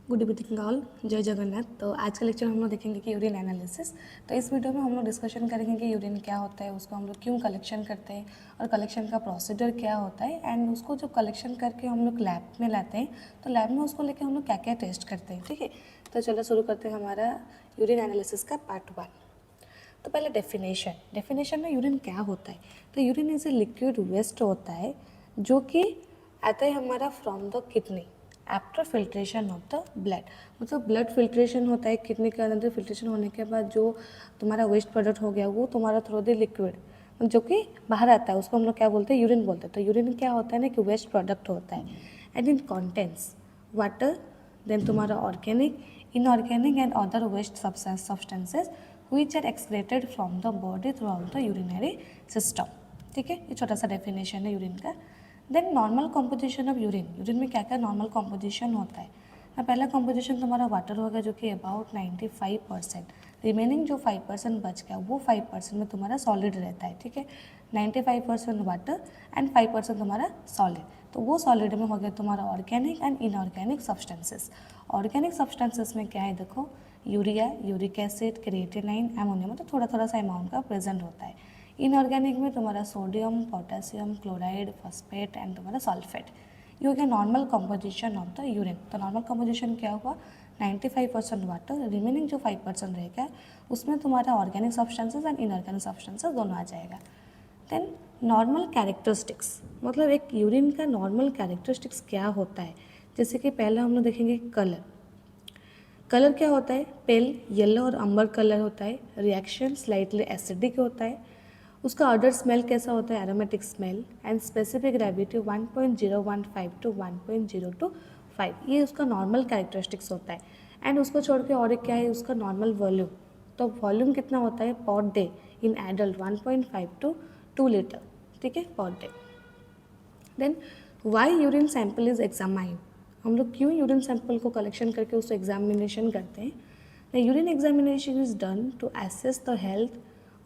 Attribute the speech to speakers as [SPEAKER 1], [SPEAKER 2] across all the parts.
[SPEAKER 1] Good evening all, जय जगन्नाथ। तो आज का लेक्चर हम लोग देखेंगे कि यूरिन एनालिसिस। तो इस वीडियो में हम लोग डिस्कशन करेंगे कि यूरिन क्या होता है, उसको हम लोग क्यों कलेक्शन करते हैं और कलेक्शन का प्रोसीजर क्या होता है, एंड उसको जब कलेक्शन करके हम लोग लैब में लाते हैं तो लैब में उसको लेके हम लोग क्या क्या टेस्ट करते हैं। ठीक है, तो चलो शुरू करते हैं हमारा यूरिन एनालिसिस का पार्ट 1। तो पहले डेफिनेशन में यूरिन क्या होता है। तो urine is a liquid waste होता है जो कि आता है हमारा from the kidney after filtration of the blood. मतलब ब्लड फिल्ट्रेशन होता है किडनी के अंदर, फिल्ट्रेशन होने के बाद जो तुम्हारा वेस्ट प्रोडक्ट हो गया वो तुम्हारा थ्रू द लिक्विड जो कि बाहर आता है उसको हम लोग क्या बोलते हैं, यूरिन बोलते हैं। तो यूरिन क्या होता है ना कि वेस्ट प्रोडक्ट होता है and in contents water, then तुम्हारा organic, inorganic and other waste substances which are excreted from the body throughout the urinary system। ठीक है, ये छोटा सा डेफिनेशन है यूरिन का। Then normal composition of urine, urine में क्या क्या नॉर्मल कॉम्पोजिशन होता है। पहला कॉम्पोजिशन तुम्हारा वाटर होगा जो कि अबाउट 95%, रिमेनिंग जो 5% बच गया वो 5% में तुम्हारा सॉलिड रहता है। ठीक है, 95% वाटर एंड 5% तुम्हारा सॉलिड। तो वो सॉलिड में हो गया तुम्हारा organic and inorganic substances. Organic substances में क्या है देखो, urea, uric acid, creatinine, ammonium, मतलब थोड़ा थोड़ा सा अमाउंट का प्रेजेंट होता है। इनऑर्गेनिक में तुम्हारा sodium, potassium, chloride, phosphate and तुम्हारा सल्फेट। ये हो गया normal composition of the urine. तो नॉर्मल कॉम्पोजिशन क्या हुआ, 95% वाटर, रिमेनिंग जो 5% रहेगा उसमें तुम्हारा organic substances and inorganic substances दोनों आ जाएगा। देन नॉर्मल कैरेक्टरिस्टिक्स, मतलब एक यूरिन का नॉर्मल कैरेक्टरिस्टिक्स क्या होता है। जैसे कि पहला हम लोग देखेंगे कलर। कलर क्या होता है, पेल येलो और अंबर कलर होता है। रिएक्शन स्लाइटली एसिडिक होता है। उसका ऑर्डर स्मेल कैसा होता है, aromatic smell and specific gravity 1.015 to 1.025, ये उसका नॉर्मल कैरेक्टरिस्टिक्स होता है। एंड उसको छोड़ के और एक क्या है, उसका नॉर्मल वॉल्यूम। तो वॉल्यूम कितना होता है per day in adult, 1.5 to 2 litre. ठीक है, per day. Then why urine sample is examine, हम लोग क्यों यूरिन सैंपल को कलेक्शन करके उसको एग्जामिनेशन करते हैं। The urine examination is done to assess the health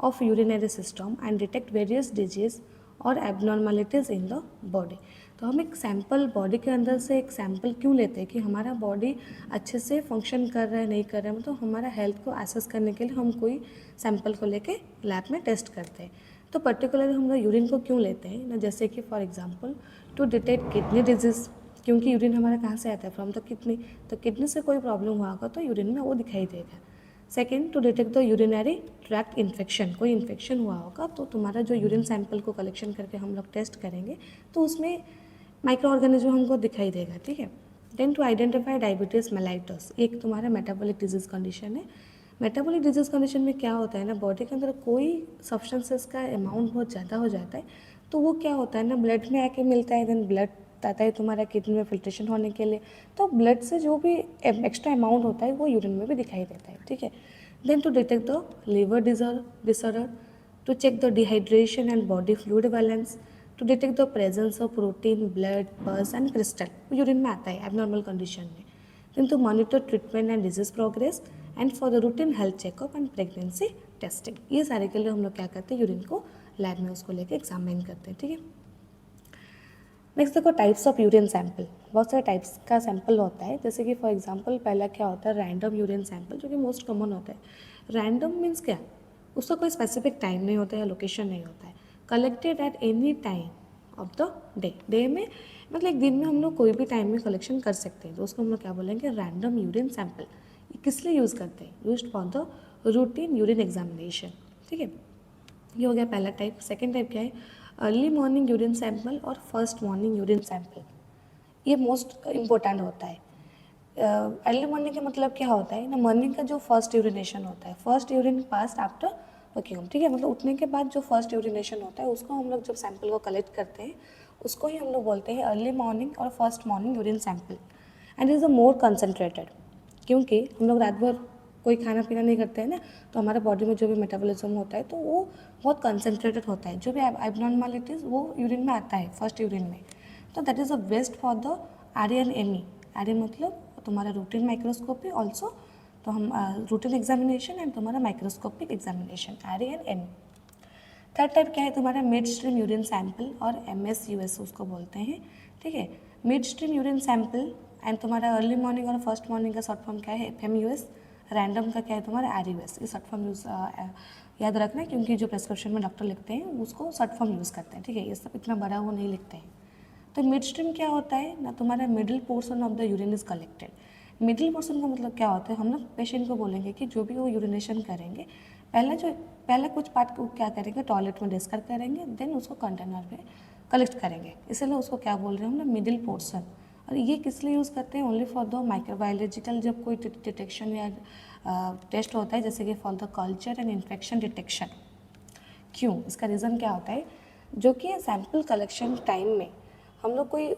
[SPEAKER 1] of urinary system and detect various disease और एबनॉर्मलिटीज़ इन द बॉडी। तो हम एक सैंपल बॉडी के अंदर से एक सैंपल क्यों लेते हैं कि हमारा बॉडी अच्छे से फंक्शन कर रहा है नहीं कर रहा है, मतलब हमारा हेल्थ को एसेस करने के लिए हम कोई सैंपल को लेके लैब में टेस्ट करते हैं। तो पर्टिकुलरली हम लोग यूरिन को क्यों लेते हैं ना, जैसे कि for example to detect kidney disease, क्योंकि यूरिन हमारा कहाँ से आता है, फ्रॉम द किडनी। तो किडनी से कोई प्रॉब्लम हुआ होगा तो यूरिन में वो दिखाई देगा। Second, to detect the urinary tract infection, कोई इन्फेक्शन हुआ होगा तो तुम्हारा जो यूरिन सैंपल को कलेक्शन करके हम लोग टेस्ट करेंगे तो उसमें माइक्रो ऑर्गेनिज्म हमको दिखाई देगा। ठीक है। Then to identify diabetes mellitus, एक तुम्हारा मेटाबॉलिक डिजीज़ कंडीशन है। मेटाबॉलिक डिजीज़ कंडीशन में क्या होता है ना, बॉडी के अंदर कोई सब्सटेंसेस का अमाउंट बहुत ज़्यादा हो जाता है तो वो क्या होता है ना, ब्लड में आके मिलता है। देन ब्लड आता है तुम्हारा किडनी में फिल्ट्रेशन होने के लिए, तो ब्लड से जो भी एक्स्ट्रा अमाउंट होता है वो यूरिन में भी दिखाई देता है। ठीक है। Then to detect the liver disorder, to check the dehydration and body fluid balance, to detect the presence of protein, blood, pus and crystal, urine में आता है एबनॉर्मल कंडीशन में। Then to monitor treatment and disease progress and for the routine health checkup and pregnancy testing. ये सारे के लिए हम लोग क्या करते हैं, यूरिन को लैब में उसको लेके एग्जामिन करते हैं। ठीक है। नेक्स्ट देखो टाइप्स ऑफ यूरिन सैंपल, बहुत सारे टाइप्स का सैंपल होता है। जैसे कि फॉर एग्जांपल पहला क्या होता है, रैंडम यूरिन सैंपल, जो कि मोस्ट कॉमन होता है। रैंडम मीन्स क्या, उसका कोई स्पेसिफिक टाइम नहीं होता है या लोकेशन नहीं होता है। Collected at any time of the day में, मतलब एक दिन में हम लोग कोई भी टाइम में कलेक्शन कर सकते हैं, तो उसको हम लोग क्या बोलेंगे, रैंडम यूरिन सैंपल। ये किस लिए यूज़ करते हैं, used for the routine urine examination. ठीक है, ये हो गया पहला टाइप। सेकेंड टाइप क्या है, अर्ली मॉर्निंग यूरिन सैंपल और फर्स्ट मॉर्निंग यूरिन सैंपल। ये मोस्ट इम्पोर्टेंट होता है। अर्ली मॉर्निंग का मतलब क्या होता है ना, मॉर्निंग का जो फर्स्ट यूरिनेशन होता है, first urine pass after vacuum. ठीक है, मतलब उठने के बाद जो फर्स्ट यूरिनेशन होता है उसको हम लोग जब सैंपल को कलेक्ट करते हैं उसको ही हम लोग बोलते हैं अर्ली मॉर्निंग और first morning urine sample. And is a more concentrated, क्योंकि हम लोग रात भर कोई खाना पीना नहीं करते हैं ना, तो हमारे बॉडी में जो भी मेटाबॉलिज्म होता है तो वो बहुत कंसनट्रेटेड होता है। जो भी एबनॉर्मलिटीज़ वो यूरिन में आता है फर्स्ट यूरिन में। तो that is a best for the RNME। RN मतलब तुम्हारा रूटीन माइक्रोस्कोपी ऑल्सो, तो हम रूटीन एग्जामिनेशन एंड तुम्हारा microscopic examination, RNME। Third type क्या है तुम्हारा, मिड स्ट्रीम यूरिन सैंपल और MSUS उसको बोलते हैं। ठीक है, mid stream urine sample and तुम्हारा अर्ली मॉर्निंग और फर्स्ट मॉर्निंग का शॉर्ट फॉर्म क्या है, FMUS, रैंडम का क्या है तुम्हारा RUS। ये शॉर्ट फॉर्म यूज़ याद रखना है, क्योंकि जो प्रेस्क्रिप्शन में डॉक्टर लिखते हैं उसको शॉर्ट फॉर्म यूज़ करते हैं, ठीक है, ये सब इतना बड़ा वो नहीं लिखते हैं। तो मिड स्ट्रीम क्या होता है ना, तुम्हारा middle portion of the urine is collected. Middle portion का मतलब क्या होता है, हम लोग पेशेंट को बोलेंगे कि जो भी वो यूरिनेशन करेंगे, पहला कुछ पार्ट को क्या करेंगे, टॉयलेट में डिस्कार्ड करेंगे, देन उसको कंटेनर में कलेक्ट करेंगे, इसलिए उसको क्या बोल रहे हैं हम लोग, मिडिल पोर्शन। और ये किस लिए यूज़ करते हैं, ओनली फॉर द माइक्रोबायोलॉजिकल, जब कोई डिटेक्शन या टेस्ट होता है, जैसे कि for the culture and infection detection. क्यों, इसका रीज़न क्या होता है, जो कि सैंपल कलेक्शन टाइम में हम लोग कोई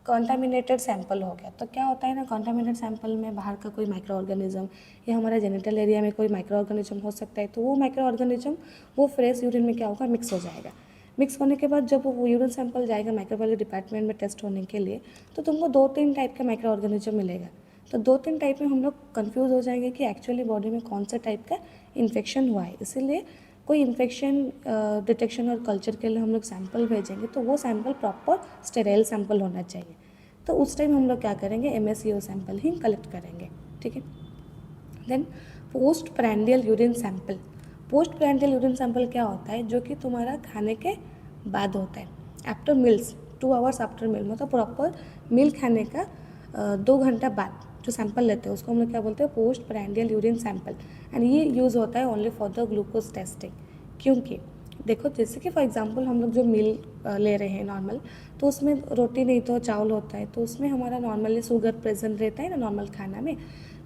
[SPEAKER 1] कॉन्टामिनेटेड सैंपल हो गया, तो क्या होता है ना, कॉन्टामिनेटेड सैंपल में बाहर का कोई माइक्रो ऑर्गेनिज्म या हमारा जेनिटल एरिया में कोई माइक्रो ऑर्गेनिज्म हो सकता है, तो वो माइक्रो ऑर्गेनिज्म वो फ्रेश यूरिन में क्या होगा, मिक्स हो जाएगा। मिक्स होने के बाद जब वो यूरिन सैंपल जाएगा माइक्रोबायोलॉजी डिपार्टमेंट में टेस्ट होने के लिए, तो तुमको 2-3 टाइप का माइक्रो ऑर्गेनिज्म मिलेगा। तो 2-3 टाइप में हम लोग कन्फ्यूज़ हो जाएंगे कि एक्चुअली बॉडी में कौन सा टाइप का इन्फेक्शन हुआ है। इसीलिए कोई इन्फेक्शन डिटेक्शन और कल्चर के लिए हम लोग सैंपल भेजेंगे, तो वो सैंपल प्रॉपर स्टेराइल सैंपल होना चाहिए। तो उस टाइम हम लोग क्या करेंगे, MSEO सैंपल ही कलेक्ट करेंगे, ठीक है। Then post prandial urine sample. Post prandial urine sample क्या होता है, जो कि तुम्हारा खाने के बाद होता है, after meals, 2 hours after meal, मतलब प्रॉपर मील खाने का 2 घंटा बाद जो सैंपल लेते हैं उसको हम लोग क्या बोलते हैं, post prandial urine sample. And ये यूज़ होता है only for the glucose testing. क्योंकि देखो, जैसे कि फॉर एग्जांपल हम लोग जो मील ले रहे हैं नॉर्मल, तो उसमें रोटी नहीं तो चावल होता है, तो उसमें हमारा नॉर्मली शुगर प्रेजेंट रहता है ना नॉर्मल खाना में।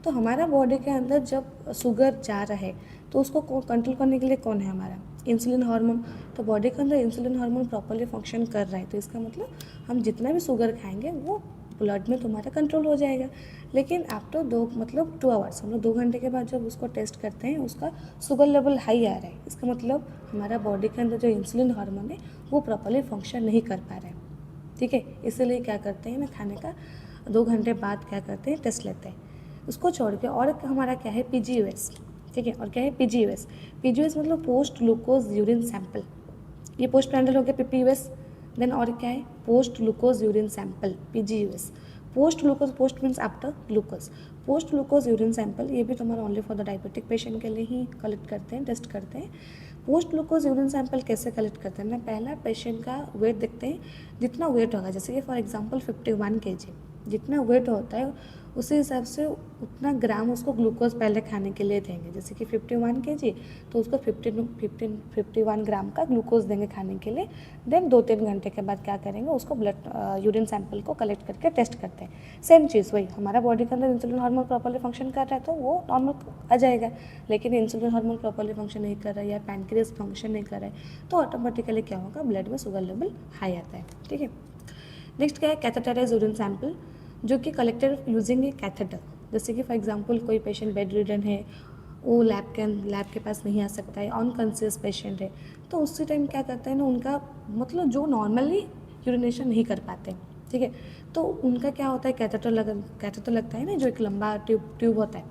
[SPEAKER 1] तो हमारा बॉडी के अंदर जब शुगर जा रहा है, तो उसको कंट्रोल करने के लिए कौन है, हमारा इंसुलिन हार्मोन। तो बॉडी के अंदर इंसुलिन हार्मोन प्रॉपर्ली फंक्शन कर रहा है, तो इसका मतलब हम जितना भी शुगर खाएंगे वो ब्लड में तुम्हारा कंट्रोल हो जाएगा। लेकिन आफ्टर 2 आवर्स, हम लोग 2 घंटे के बाद जब उसको टेस्ट करते हैं, उसका शुगर लेवल हाई आ रहा है, इसका मतलब हमारा बॉडी के अंदर जो इंसुलिन हार्मोन है वो प्रॉपर्ली फंक्शन नहीं कर पा रहा है, ठीक है। इसीलिए क्या करते हैं ना, खाने का 2 घंटे बाद क्या करते हैं, टेस्ट लेते हैं। उसको छोड़ के और हमारा क्या है, PGUS, ठीक है। और क्या है PGUS, PGUS मतलब पोस्ट ग्लूकोज यूरिन सैंपल। ये पोस्ट प्रैंडियल हो गया PPUS। देन और क्या है, post glucose urine sample, PGUS। Post glucose, post means after glucose. Post glucose urine sample ये भी तुम्हारा only for the diabetic patient के लिए ही कलेक्ट करते हैं, टेस्ट करते हैं। पोस्ट ग्लूकोज यूरिन सैंपल कैसे कलेक्ट करते हैं ना, पहला पेशेंट का वेट देखते हैं, जितना वेट होगा, जैसे कि फॉर एग्जांपल 51 kg, जितना वेट होता है उसी हिसाब से उतना ग्राम उसको ग्लूकोज पहले खाने के लिए देंगे। जैसे कि 51 kg, तो उसको 51 ग्राम का ग्लूकोज देंगे खाने के लिए। देन 2-3 घंटे के बाद क्या करेंगे, उसको ब्लड यूरिन सैंपल को कलेक्ट करके टेस्ट करते हैं। सेम चीज़ वही, हमारा बॉडी के अंदर इंसुलिन हार्मोन प्रॉपर्ली फंक्शन कर रहा है तो वो नॉर्मल आ जाएगा। लेकिन इंसुलिन हार्मोन प्रॉपर्ली फंक्शन नहीं कर रहा है या पैनक्रियास फंक्शन नहीं कर रहा है, तो ऑटोमेटिकली क्या होगा, ब्लड में शुगर लेवल हाई आता है, ठीक है। नेक्स्ट क्या है, कैथेटराइज यूरिन सैंपल, जो कि कलेक्टेड यूजिंग ए कैथेटर। जैसे कि फॉर एग्जांपल कोई पेशेंट बेड रिडन है, वो लैब के पास नहीं आ सकता है, अनकॉन्शियस पेशेंट है, तो उसी टाइम क्या करते हैं ना, उनका मतलब जो नॉर्मली यूरिनेशन नहीं कर पाते, ठीक है, तो उनका क्या होता है, कैथेटर लगता है ना, जो एक लंबा ट्यूब होता है,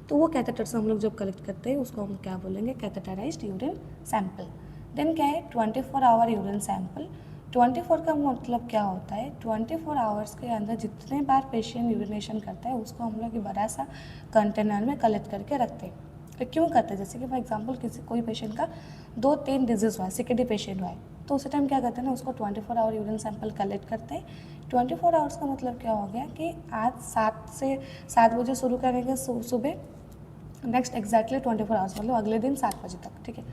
[SPEAKER 1] तो वो कैथेटर से हम लोग जब कलेक्ट करते हैं उसको हम क्या बोलेंगे, कैथेटराइज्ड यूरिन सैंपल। देन क्या है, 24 आवर यूरिन सैंपल। 24 का मतलब क्या होता है, 24 आवर्स के अंदर जितने बार पेशेंट यूरिनेशन करता है उसको हम लोग बड़ा सा कंटेनर में कलेक्ट करके रखते हैं। तो क्यों करते हैं, जैसे कि फॉर एग्जांपल कोई पेशेंट का 2-3 डिजीज़ हुआ है, CKD पेशेंट हुआ है, तो उसी टाइम क्या करते हैं ना, उसको 24 आवर यूरिन सैंपल कलेक्ट करते हैं। 24 आवर्स का मतलब क्या हो गया कि आज 7 बजे शुरू करेंगे सुबह, नेक्स्ट एग्जैक्टली 24 आवर्स, मतलब अगले दिन 7 बजे तक, ठीक है।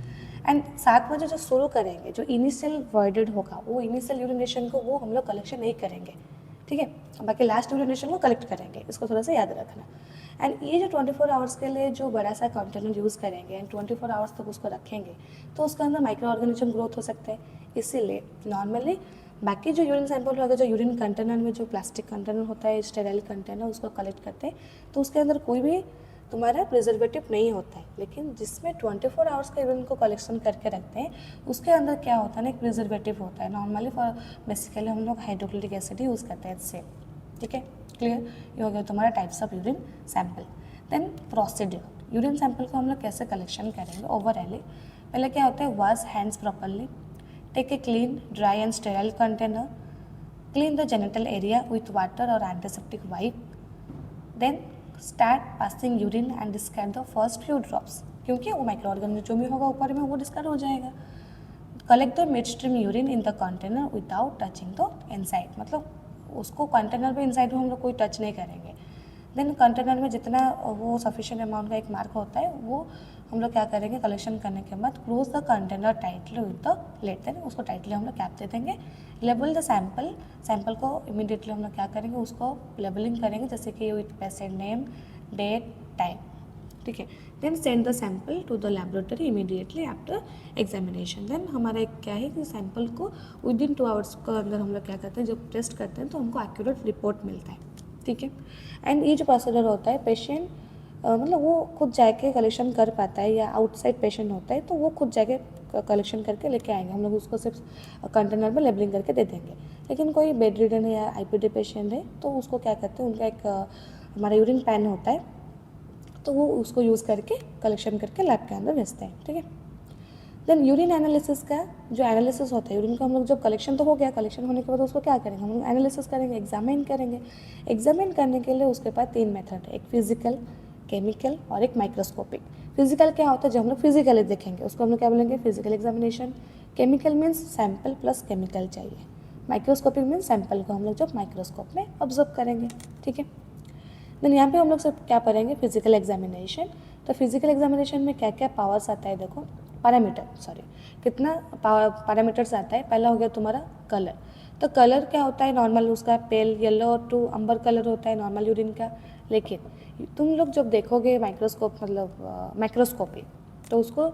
[SPEAKER 1] एंड 7 बजे जो शुरू करेंगे, जो इनिशियल वर्डेड होगा, वो इनिशियल यूरिनेशन को वो हम लोग कलेक्शन नहीं करेंगे, ठीक है, बाकी लास्ट यूरिनेशन को कलेक्ट करेंगे, इसको थोड़ा सा याद रखना। एंड ये जो 24 आवर्स के लिए जो बड़ा सा कंटेनर यूज़ करेंगे एंड 24 आवर्स तक उसको रखेंगे, तो उसके अंदर माइक्रो ऑर्गेनिज्म ग्रोथ हो सकते हैं। इसीलिए नॉर्मली बाकी जो यूरिन सैंपल होगा, जो यूरिन कंटेनर में जो प्लास्टिक कंटेनर होता है, स्टेराइल कंटेनर, उसको कलेक्ट करते हैं, तो उसके अंदर कोई भी तुम्हारा प्रिजर्वेटिव नहीं होता है। लेकिन जिसमें 24 आवर्स का यूरिन को कलेक्शन करके रखते हैं, उसके अंदर क्या होता है ना, एक प्रिजर्वेटिव होता है। नॉर्मली फॉर बेसिकली हम लोग हाइड्रोक्लोरिक एसिड यूज़ करते हैं इससे, ठीक है, क्लियर। ये हो गया तुम्हारा types of urine sample. Then procedure, urine sample को हम लोग कैसे कलेक्शन करेंगे ओवरऑली। पहले क्या होता है, wash hands properly, take a clean dry and sterile container, clean the genital area with water और antiseptic wipe, then start passing urine and discard the first few drops, क्योंकि वो माइक्रो ऑर्गेनिज्म जो भी होगा ऊपर में वो डिस्कार्ड हो जाएगा। Collect the mid stream urine in the container without touching the inside, मतलब उसको कंटेनर पे इनसाइड में हम लोग कोई टच नहीं करेंगे। देन कंटेनर में जितना वो सफिशिएंट अमाउंट का एक मार्क होता है वो हम लोग क्या करेंगे, कलेक्शन करने के बाद close the container tightly with the lid, then उसको टाइटली हम लोग कैप दे देंगे। लेबल द सैंपल, सैंपल को इमीडिएटली हम लोग क्या करेंगे, उसको लेबलिंग करेंगे, जैसे कि with patient name, date, time, ठीक है। Then send the sample to the laboratory immediately after examination. Then हमारा एक क्या है कि सैंपल को विद इन 2 आवर्स के अंदर हम लोग क्या करते हैं, जब टेस्ट करते हैं तो हमको एक्यूरेट रिपोर्ट मिलता है, ठीक है। एंड ये जो प्रोसीजर होता है पेशेंट मतलब वो खुद जाके कलेक्शन कर पाता है, या आउटसाइड पेशेंट होता है तो वो खुद जाके कलेक्शन करके लेके आएंगे, हम लोग उसको सिर्फ कंटेनर में लेबलिंग करके दे देंगे। लेकिन कोई बेड रिडन है या आईपीडी पेशेंट है तो उसको क्या करते हैं, उनका एक हमारा यूरिन पैन होता है तो वो उसको यूज़ करके कलेक्शन करके लैब के अंदर भेजते हैं, ठीक है। देन यूरिन एनालिसिस का जो एनालिसिस होता है यूरिन का, हम लोग जब कलेक्शन तो हो गया, कलेक्शन होने के बाद उसको क्या करेंगे, हम लोग एनालिसिस करेंगे, एग्जामिन करेंगे। एग्जामिन करने के लिए उसके पास 3 मेथड है, एक फिजिकल, केमिकल और एक माइक्रोस्कोपिक। फिजिकल क्या होता है, जब हम लोग फिजिकली देखेंगे उसको हम लोग क्या बोलेंगे, physical examination. Chemical means sample plus chemical चाहिए। माइक्रोस्कोपिक मीन्स सैंपल को हम लोग जब माइक्रोस्कोप में ऑब्जर्व करेंगे, ठीक है। देन यहाँ पे हम लोग सब क्या पढ़ेंगे, फिजिकल एग्जामिनेशन। तो फिजिकल एग्जामिनेशन में क्या क्या पावर्स आता है, देखो कितना पैरामीटर्स आता है। पहला हो गया तुम्हारा कलर। तो कलर क्या होता है, नॉर्मल उसका pale yellow to amber colour होता है नॉर्मल यूरिन का। लेकिन तुम लोग जब देखोगे माइक्रोस्कोप मतलब माइक्रोस्कोपी, तो उसको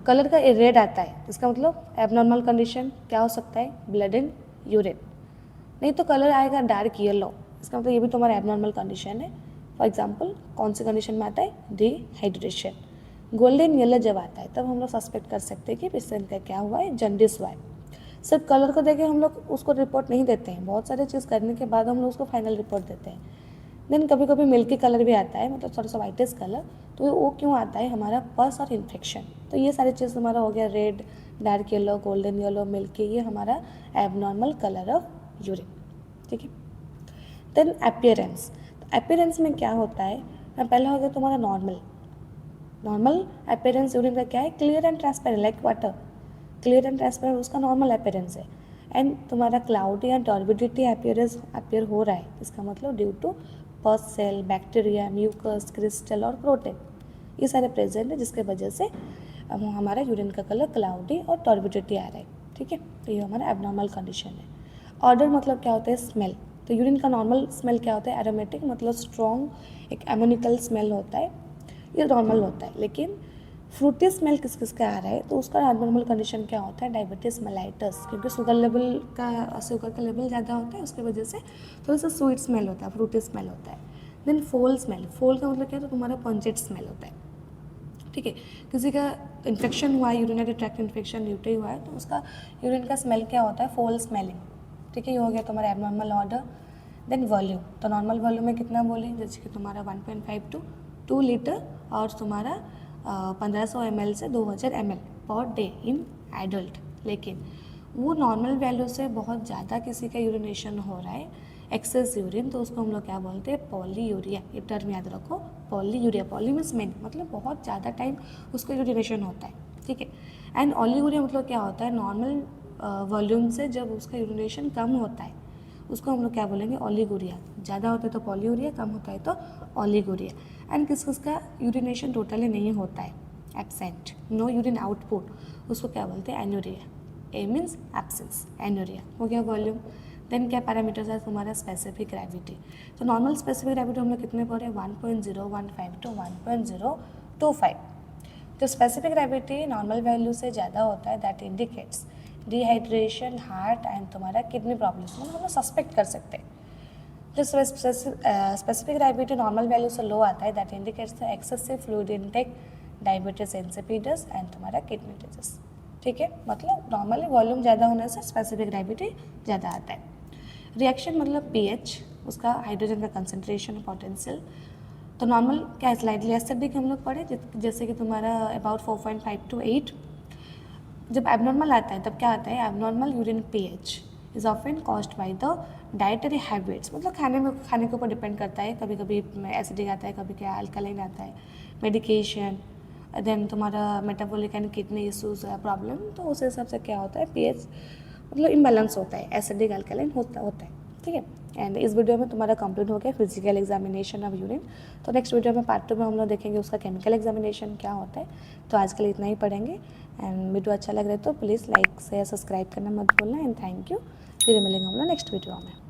[SPEAKER 1] कलर का रेड आता है, इसका मतलब एबनॉर्मल कंडीशन क्या हो सकता है, ब्लड इन यूरिन। नहीं तो कलर आएगा डार्क येलो, इसका मतलब ये भी तुम्हारा एबनॉर्मल कंडीशन है। फॉर एग्जांपल कौन से कंडीशन में आता है, डिहाइड्रेशन। गोल्डन येलो जब आता है तब हम लोग सस्पेक्ट कर सकते हैं कि पेशेंट का क्या हुआ है, जन्डिस हुआ है। सिर्फ कलर को देखे हम लोग उसको रिपोर्ट नहीं देते हैं, बहुत सारे चीज़ करने के बाद हम लोग उसको फाइनल रिपोर्ट देते हैं। देन कभी कभी मिल्की कलर भी आता है, मतलब थोड़ा सा वाइटिश कलर, तो वो क्यों आता है, हमारा पस और इन्फेक्शन। तो ये सारी चीज़ हमारा हो गया, red, dark yellow, golden yellow, milky, ये हमारा एबनॉर्मल कलर ऑफ यूरिन, ठीक है। देन अपीयरेंस, अपीयरेंस में क्या होता है, पहला हो गया तुम्हारा नॉर्मल अपीयरेंस यूरिन का क्या है, clear and transparent like water, clear and transparent उसका नॉर्मल अपीयरेंस है। एंड तुम्हारा क्लाउडी या टर्बिडिटी अपीयर हो रहा है, इसका मतलब ड्यू टू पस सेल, बैक्टीरिया, म्यूकस, क्रिस्टल और प्रोटीन, ये सारे प्रेजेंट है जिसके वजह से हमारा यूरिन का कलर क्लाउडी और टर्बिडिटी आ रहा है, ठीक है। तो ये हमारा एबनॉर्मल कंडीशन है। ऑर्डर मतलब क्या होता है, स्मेल। तो यूरिन का नॉर्मल स्मेल क्या होता है, एरोमेटिक, मतलब स्ट्रॉन्ग एक एमोनिकल स्मेल होता है, ये नॉर्मल होता है। लेकिन फ्रूटी स्मेल किस किस का आ रहा है, तो उसका एबनॉर्मल कंडीशन क्या होता है, डायबिटीज़ मेलाइटस, क्योंकि शुगर का लेवल ज़्यादा होता है, उसकी वजह से थोड़ा सा स्वीट स्मेल होता है, फ्रूटी स्मेल होता है। देन फोल स्मेल, फोल का मतलब क्या है, तो तुम्हारा पंचेट स्मेल होता है, ठीक है। किसी का इन्फेक्शन हुआ है, यूरिनरी ट्रैक्ट इन्फेक्शन यूटी हुआ है, तो उसका यूरिन का स्मेल क्या होता है, फोल स्मेलिंग, ठीक है। ये हो गया तुम्हारा एबनॉर्मल ऑर्डर। देन वॉल्यूम, तो नॉर्मल वॉल्यूम में कितना बोले, जैसे कि तुम्हारा 1.5 to 2 लीटर और तुम्हारा 1500 ml से 2000 ml पर डे इन एडल्ट। लेकिन वो नॉर्मल वैल्यू से बहुत ज़्यादा किसी का यूरिनेशन हो रहा है, एक्सेस यूरिन, तो उसको हम लोग क्या बोलते हैं, पॉलीयूरिया। ये टर्म याद रखो, पॉलीयूरिया, पॉली मीन्स मेनी, मतलब बहुत ज़्यादा टाइम उसको यूरिनेशन होता है, ठीक है। एंड ऑलीयूरिया मतलब क्या होता है, नॉर्मल वॉल्यूम से जब उसका यूरिनेशन कम होता है उसको हम लोग क्या बोलेंगे, ऑलीगोरिया। ज़्यादा होता है तो पॉलीयूरिया, कम होता है तो ऑलीगोरिया। एंड किस किसका यूरिनेशन टोटली नहीं होता है, एब्सेंट, नो यूरिन आउटपुट, उसको क्या बोलते हैं, एन्यूरिया। ए मीन्स एब्सेंस, एन्यूरिया हो गया वॉल्यूम। देन क्या पैरामीटर्स है तुम्हारा, स्पेसिफिक ग्रेविटी। तो नॉर्मल स्पेसिफिक ग्रेविटी हम लोग कितने पढ़े, 1.015 to 1.025। जो स्पेसिफिक ग्रेविटी नॉर्मल वैल्यू से ज़्यादा होता है, that indicates dehydration, heart and तुम्हारा किडनी प्रॉब्लम्स, मतलब हम लोग सस्पेक्ट कर सकते हैं। जो स्पेसिफिक ग्रेविटी नॉर्मल वैल्यू से लो आता है, that indicates the excessive fluid intake, diabetes insipidus and तुम्हारा किडनी डिजीज, ठीक है। मतलब नॉर्मली वॉल्यूम ज़्यादा होने से स्पेसिफिक ग्रेविटी ज़्यादा आता है। रिएक्शन मतलब पीएच, उसका हाइड्रोजन का कंसनट्रेशन, पोटेंशियल। तो नॉर्मल क्या है, स्लाइडली एसिडिक हम लोग पढ़े, जैसे कि तुम्हारा अबाउट 4.5 to 8। जब एबनॉर्मल आता है तब क्या आता है, abnormal urine pH, is often caused by the dietary habits, मतलब खाने के ऊपर डिपेंड करता है, कभी कभी एसिडिक आता है, कभी क्या अल्कलाइन आता है, मेडिकेशन, देन तुम्हारा मेटाबॉलिक एंड किडनी इशूज़ है प्रॉब्लम, तो उस हिसाब से क्या होता है पीएच मतलब इम्बैलेंस होता है, एसिडिक अल्कलाइन होता है, ठीक है। एंड इस वीडियो में तुम्हारा कंप्लीट हो गया फिजिकल एग्जामिनेशन ऑफ यूरिन। तो नेक्स्ट वीडियो में पार्ट 2 में हम लोग देखेंगे उसका केमिकल एग्जामिनेशन क्या होता है। तो आज के लिए इतना ही पढ़ेंगे, एंड वीडियो अच्छा लग रहा है तो प्लीज़ लाइक शेयर सब्सक्राइब करना मत भूलना, एंड थैंक यू। फिर मिलेंगे हम लोग नेक्स्ट वीडियो में।